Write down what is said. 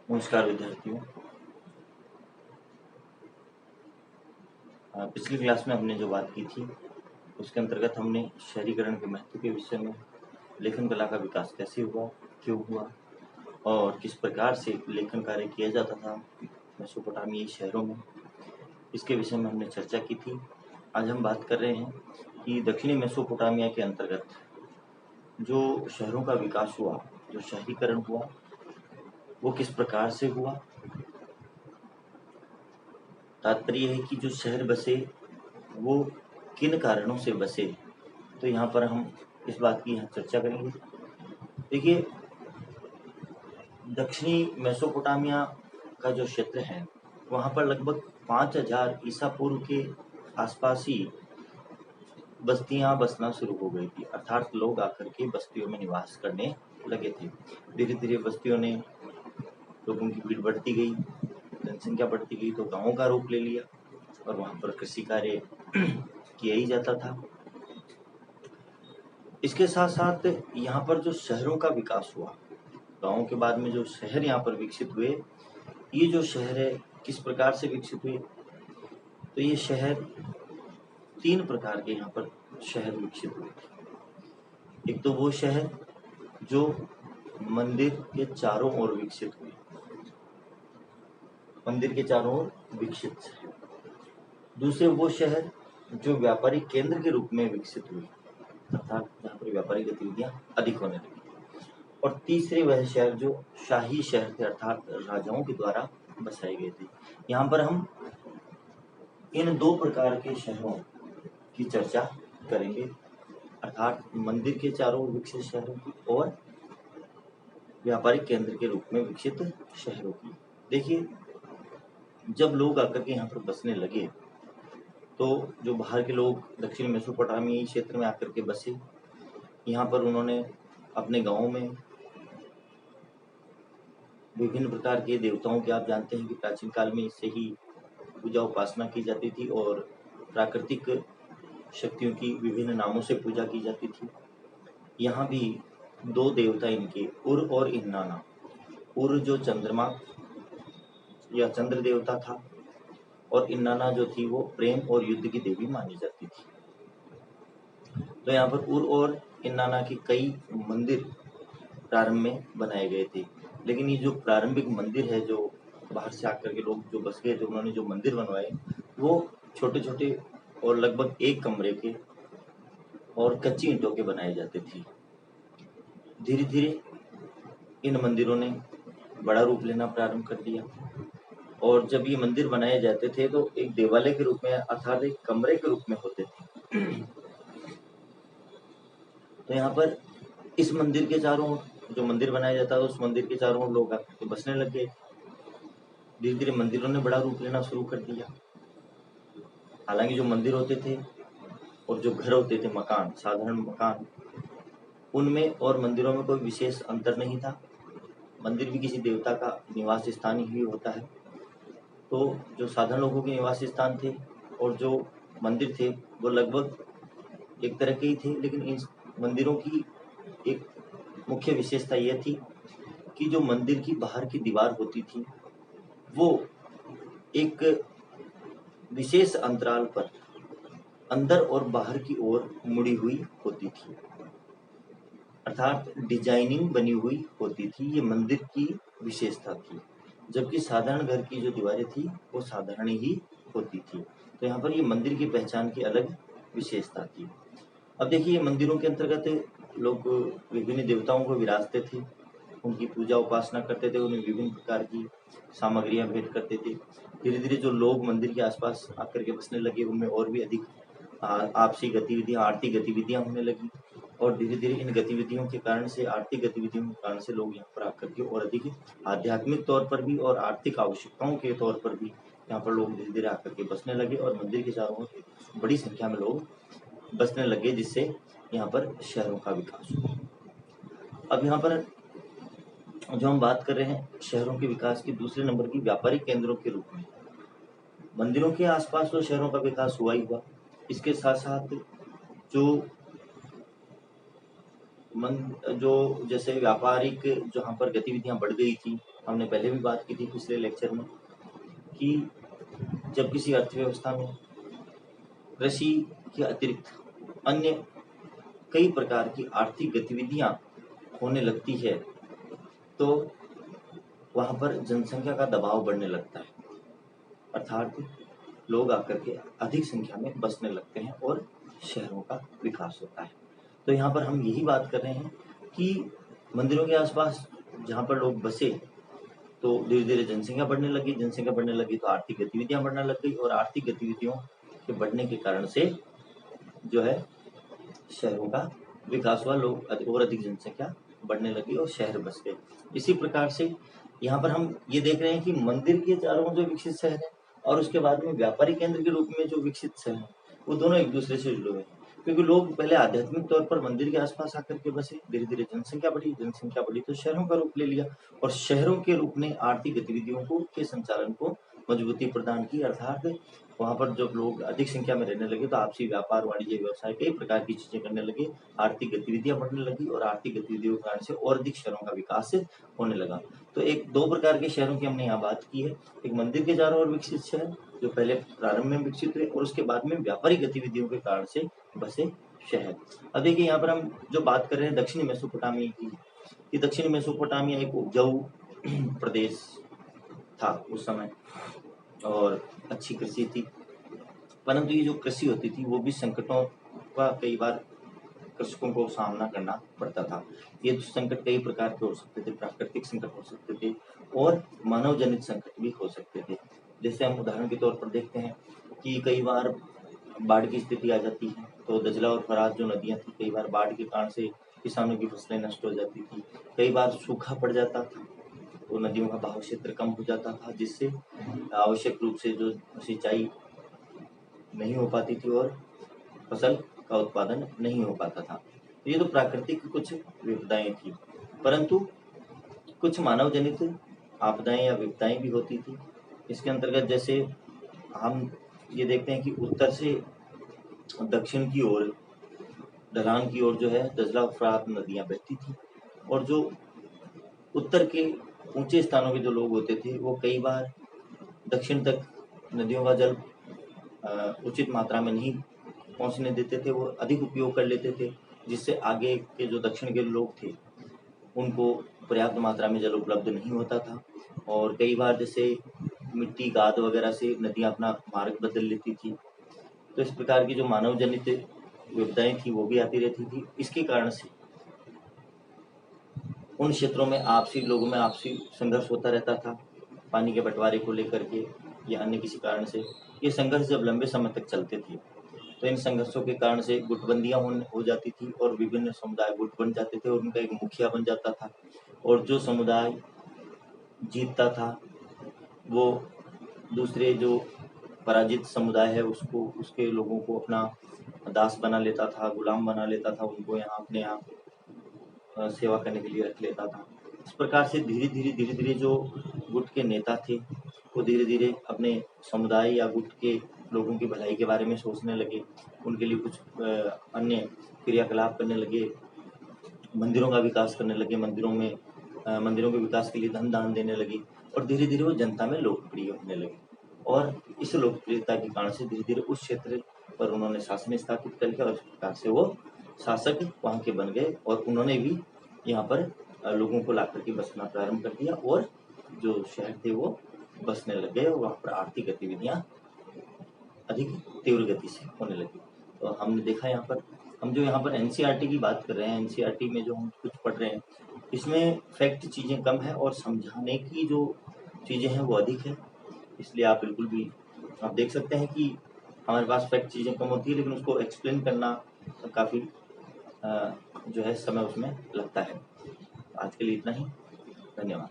नमस्कार विद्यार्थियों। पिछली क्लास में हमने जो बात की थी उसके अंतर्गत हमने शहरीकरण के महत्व के विषय में, लेखन कला का विकास कैसे हुआ, क्यों हुआ और किस प्रकार से लेखन कार्य किया जाता था मेसोपोटामियाई शहरों में, इसके विषय में हमने चर्चा की थी। आज हम बात कर रहे हैं कि दक्षिणी मेसोपोटामिया के अंतर्गत जो शहरों का विकास हुआ, जो शहरीकरण हुआ, वो किस प्रकार से हुआ। तात्पर्य है कि जो शहर बसे वो किन कारणों से बसे, तो यहाँ पर हम इस बात की चर्चा करेंगे। देखिए, दक्षिणी मेसोपोटामिया का जो क्षेत्र है वहाँ पर लगभग 5000 ईसा पूर्व के आसपास ही बस्तियाँ बसना शुरू हो गई थी, अर्थात लोग आकर के बस्तियों में निवास करने लगे थे। धीरे धीरे बस्तियों ने, लोगों की भीड़ बढ़ती गई, जनसंख्या बढ़ती गई तो गाँवों का रूप ले लिया और वहाँ पर कृषि कार्य किया ही जाता था। इसके साथ साथ यहाँ पर जो शहरों का विकास हुआ, गाँव के बाद में जो शहर यहाँ पर विकसित हुए, ये जो शहर है किस प्रकार से विकसित हुए, तो ये शहर 3 प्रकार के यहाँ पर शहर विकसित हुए थे। एक तो वो शहर जो मंदिर के चारों ओर विकसित हुए, मंदिर के चारों ओर विकसित शहर। दूसरे वो शहर जो व्यापारिक केंद्र के रूप में विकसित हुए, अर्थात जहाँ पर व्यापारिक गतिविधियां अधिक होने लगी। और तीसरे वह शहर जो शाही शहर थे, अर्थात राजाओं के द्वारा बसाए गए थे। यहाँ पर हम इन 2 प्रकार के शहरों की चर्चा करेंगे, अर्थात मंदिर के चारों ओर विकसित शहरों की और व्यापारिक केंद्र के रूप में विकसित शहरों की। देखिए, जब लोग आकर के यहाँ पर बसने लगे तो जो बाहर के लोग दक्षिण मेसोपोटामियाई क्षेत्र में आकर के बसे, यहाँ पर उन्होंने अपने गाँव में विभिन्न प्रकार के देवताओं के, आप जानते हैं कि प्राचीन काल में इससे ही पूजा उपासना की जाती थी और प्राकृतिक शक्तियों की विभिन्न नामों से पूजा की जाती थी। यहाँ भी 2 देवता इनके, उर और इन्नाना। उर जो चंद्रमा या चंद्र देवता था और इन्नाना जो थी वो प्रेम और युद्ध की देवी मानी जाती थी। तो यहाँ पर उर और इन्नाना के कई मंदिर प्रारंभ में बनाए गए थे, लेकिन ये जो प्रारंभिक मंदिर है, जो बाहर से आकर के लोग जो बस गए थे, उन्होंने जो मंदिर बनवाए वो छोटे छोटे और लगभग 1 कमरे के और कच्ची ईंटों के बनाए जाते थे। धीरे धीरे इन मंदिरों ने बड़ा रूप लेना प्रारंभ कर दिया और जब ये मंदिर बनाए जाते थे तो एक देवालय के रूप में, अर्थात एक कमरे के रूप में होते थे। तो यहाँ पर इस मंदिर के चारों ओर जो मंदिर बनाया जाता है, उस मंदिर के चारों ओर लोग आकर के बसने लग गए। धीरे धीरे मंदिरों ने बड़ा रूप लेना शुरू कर दिया। हालांकि जो मंदिर होते थे और जो घर होते थे, मकान, साधारण मकान, उनमें और मंदिरों में कोई विशेष अंतर नहीं था। मंदिर भी किसी देवता का निवास स्थान ही होता है। तो जो साधारण लोगों के निवास स्थान थे और जो मंदिर थे वो लगभग एक तरह के ही थे, लेकिन इन मंदिरों की एक मुख्य विशेषता यह थी कि जो मंदिर की बाहर की दीवार होती थी वो एक विशेष अंतराल पर अंदर और बाहर की ओर मुड़ी हुई होती थी, अर्थात डिजाइनिंग बनी हुई होती थी। ये मंदिर की विशेषता थी, जबकि साधारण घर की जो दीवारें थी वो साधारण ही होती थी। तो यहाँ पर ये मंदिर की पहचान की अलग विशेषता थी। अब देखिए, मंदिरों के अंतर्गत लोग विभिन्न देवताओं को विराजते थे, उनकी पूजा उपासना करते थे, उन्हें विभिन्न प्रकार की सामग्रियां भेंट करते थे। धीरे धीरे जो लोग मंदिर के आसपास आकर के बसने लगे, उनमें और भी अधिक आपसी गतिविधियां, आर्थिक गतिविधियां होने लगी और धीरे धीरे इन गतिविधियों के कारण से, आर्थिक गतिविधियों के कारण से लोग यहाँ पर आकर के और अधिक आध्यात्मिक तौर पर भी और आर्थिक आवश्यकताओं के तौर पर भी यहाँ पर लोग धीरे धीरे आकर के बसने लगे और मंदिर के चारों ओर बड़ी संख्या में लोग बसने लगे, जिससे यहाँ पर शहरों का विकास हुआ। अब यहाँ पर जो हम बात कर रहे हैं शहरों के विकास की, दूसरे नंबर की व्यापारिक केंद्रों के रूप में मंदिरों के आसपास तो शहरों का विकास हुआ ही हुआ। इसके साथ साथ जो जैसे व्यापारिक जहाँ पर गतिविधियां बढ़ गई थी, हमने पहले भी बात की थी पिछले लेक्चर में कि जब किसी अर्थव्यवस्था में कृषि के अतिरिक्त अन्य कई प्रकार की आर्थिक गतिविधियां होने लगती है तो वहाँ पर जनसंख्या का दबाव बढ़ने लगता है, अर्थात लोग आकर के अधिक संख्या में बसने लगते हैं और शहरों का विकास होता है। तो यहाँ पर हम यही बात कर रहे हैं कि मंदिरों के आसपास जहाँ पर लोग बसे तो धीरे धीरे जनसंख्या बढ़ने लगी तो आर्थिक गतिविधियां बढ़ने लग गई और आर्थिक गतिविधियों के बढ़ने के कारण से जो है शहरों का विकास हुआ, लोग और अधिक जनसंख्या बढ़ने लगी और शहर बस गए। इसी प्रकार से यहाँ पर हम ये देख रहे हैं कि मंदिर के चारों जो विकसित शहर है और उसके बाद में व्यापारिक केंद्र के रूप में जो विकसित शहर है वो दोनों एक दूसरे से जुड़े हुए हैं, क्योंकि लोग पहले आध्यात्मिक तौर पर मंदिर के आसपास आकर के बसे, धीरे धीरे जनसंख्या बढ़ी तो शहरों का रूप ले लिया और शहरों के रूप ने आर्थिक गतिविधियों को के संचालन को मजबूती प्रदान की, अर्थात वहाँ पर जब लोग अधिक संख्या में रहने लगे तो आपसी व्यापार, वाणिज्य, व्यवसाय कई प्रकार की चीजें करने लगे, आर्थिक गतिविधियां बढ़ने लगी और आर्थिक गतिविधियों के कारण से और अधिक शहरों का विकास होने लगा। तो एक दो प्रकार के शहरों की हमने यहाँ बात की है, एक मंदिर के चारों ओर विकसित शहर जो पहले प्रारंभ में विकसित हुए और उसके बाद में व्यापारिक गतिविधियों के कारण से बसे शहर। अब देखिए यहाँ पर हम जो बात कर रहे हैं दक्षिणी मेसोपोटामिया की, कि दक्षिणी मेसोपोटामिया एक उपजाऊ प्रदेश था उस समय और अच्छी कृषि थी, परंतु ये जो कृषि होती थी वो भी संकटों का कई बार कृषकों को सामना करना पड़ता था। ये संकट कई प्रकार के हो सकते थे, प्राकृतिक संकट हो सकते थे और मानव जनित संकट भी हो सकते थे। जैसे हम उदाहरण के तौर पर देखते हैं कि कई बार बाढ़ की स्थिति आ जाती है तो दजला और फरात जो नदियां थी कई बार बाढ़ के कारण से किसानों की फसलें नष्ट हो जाती थी, कई बार सूखा पड़ जाता था तो नदियों का बहाव क्षेत्र कम हो जाता था जिससे आवश्यक रूप से जो सिंचाई नहीं हो पाती थी और फसल का उत्पादन नहीं हो पाता था। ये तो प्राकृतिक कुछ विपदाएं थी, परंतु कुछ मानव जनित आपदाएं या विपदाएं भी होती थी। इसके अंतर्गत जैसे हम ये देखते हैं कि उत्तर से दक्षिण की ओर ढलान की ओर जो है दजला और फरात नदियां बहती थी और जो उत्तर के ऊंचे स्थानों के जो लोग होते थे वो कई बार दक्षिण तक नदियों का जल उचित मात्रा में नहीं पहुंचने देते थे, वो अधिक उपयोग कर लेते थे जिससे आगे के जो दक्षिण के लोग थे उनको पर्याप्त मात्रा में जल उपलब्ध नहीं होता था और कई बार जैसे मिट्टी, गाद वगैरह से नदियां अपना मार्ग बदल लेती थी। तो इस प्रकार की जो मानव जनित विपदाएं थी वो भी आती रहती थी। इसके कारण से उन क्षेत्रों में लोगों में आपसी संघर्ष होता रहता था, पानी के बंटवारे को लेकर के या अन्य किसी कारण से। ये संघर्ष जब लंबे समय तक चलते थे तो इन संघर्षों के कारण से गुटबंदियां हो जाती थी और विभिन्न समुदाय गुट बन जाते थे और उनका एक मुखिया बन जाता था और जो समुदाय जीतता था वो दूसरे जो पराजित समुदाय है उसको, उसके लोगों को अपना दास बना लेता था, गुलाम बना लेता था, उनको यहाँ अपने यहाँ सेवा करने के लिए रख लेता था। इस प्रकार से धीरे धीरे जो गुट के नेता थे वो धीरे धीरे अपने समुदाय या गुट के लोगों की भलाई के बारे में सोचने लगे, उनके लिए कुछ अन्य क्रियाकलाप करने लगे, मंदिरों का विकास करने लगे, मंदिरों के विकास के लिए धन दान देने लगे और धीरे धीरे वो जनता में लोकप्रिय होने लगे और इस लोकप्रियता के कारण से धीरे धीरे उस क्षेत्र पर उन्होंने शासन स्थापित कर लिया और इस प्रकार से वो शासक वहाँ के बन गए और उन्होंने भी यहाँ पर लोगों को ला करके बसना प्रारंभ कर दिया और जो शहर थे वो बसने लग गए और वहाँ पर आर्थिक गतिविधियाँ अधिक तीव्र गति से होने लगी। तो हमने देखा यहाँ पर हम जो यहाँ पर एनसीईआरटी की बात कर रहे हैं, एनसीईआरटी में जो हम कुछ पढ़ रहे हैं इसमें फैक्ट चीज़ें कम है और समझाने की जो चीज़ें हैं वो अधिक है, इसलिए आप बिल्कुल भी आप देख सकते हैं कि हमारे पास फैक्ट चीज़ें कम होती है लेकिन उसको एक्सप्लेन करना काफ़ी जो है समय उसमें लगता है। आज के लिए इतना ही, धन्यवाद।